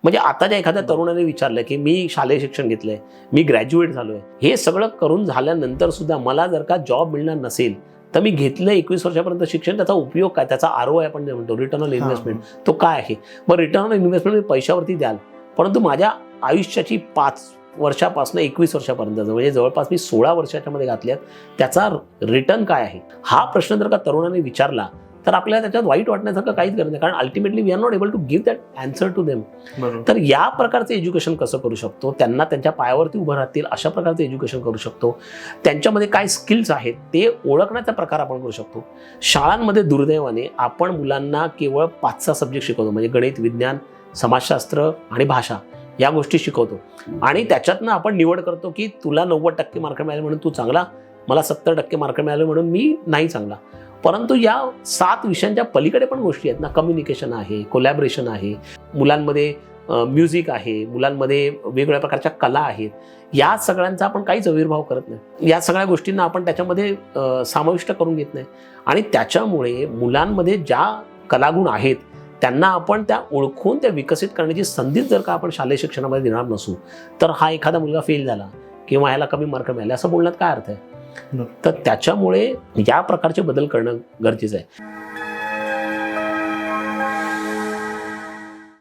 म्हणजे आता ज्या एखाद्या तरुणाने विचारलं की मी शालेय शिक्षण घेतलंय, मी ग्रॅज्युएट झालोय, हे सगळं करून झाल्यानंतर सुद्धा मला जर का जॉब मिळणार नसेल तर मी घेतलं 21 वर्षापर्यंत शिक्षण, त्याचा उपयोग काय, त्याचा ROI आपण जे म्हणतो रिटर्न ऑन इन्व्हेस्टमेंट, तो काय आहे. मग रिटर्न ऑन इन्व्हेस्टमेंट मी पैशावरती द्याल, परंतु माझ्या आयुष्याची 5 वर्षापासून 21 वर्षापर्यंत म्हणजे जवळपास मी 16 वर्षाच्या मध्ये घातल्यात, त्याचा रिटर्न काय आहे. हा प्रश्न जर का तरुणांनी विचारला तर आपल्याला त्याच्यात वाईट वाटण्यासारखं काहीच गरज नाही, कारण ultimately we are not able to give that answer to them. तर या प्रकारचं एज्युकेशन कसं करू शकतो, त्यांना त्यांच्या पायावरती उभं राहतील अशा प्रकारचं एज्युकेशन करू शकतो. त्यांच्यामध्ये काय स्किल्स आहेत ते ओळखण्याचा प्रकार आपण करू शकतो. शाळांमध्ये दुर्दैवाने आपण मुलांना केवळ 5-6 सब्जेक्ट शिकवतो, म्हणजे गणित, विज्ञान, समाजशास्त्र आणि भाषा या गोष्टी शिकवतो, आणि त्याच्यातनं आपण निवड करतो की तुला 90% मार्क मिळाले म्हणून तू चांगला, मला 70% मार्क मिळाले म्हणून मी नाही चांगला. परंतु या 7 विषयांच्या पलीकडे पण गोष्टी आहेत ना. कम्युनिकेशन आहे, कोलॅबरेशन आहे, मुलांमध्ये म्युझिक आहे, मुलांमध्ये वेगवेगळ्या प्रकारच्या कला आहेत. या सगळ्यांचा आपण काहीच आविर्भाव करत नाही, या सगळ्या गोष्टींना आपण त्याच्यामध्ये समाविष्ट करून घेत नाही, आणि त्याच्यामुळे मुलांमध्ये ज्या कलागुण आहेत त्यांना आपण त्या ओळखून त्या विकसित करण्याची संधीच जर का आपण शालेय शिक्षणामध्ये देणार नसू तर हा एखादा मुलगा फेल झाला किंवा ह्याला कमी मार्क मिळाले असं बोलण्यात काय अर्थ आहे. तर त्याच्यामुळे या प्रकारचे बदल करणं गरजेचं आहे.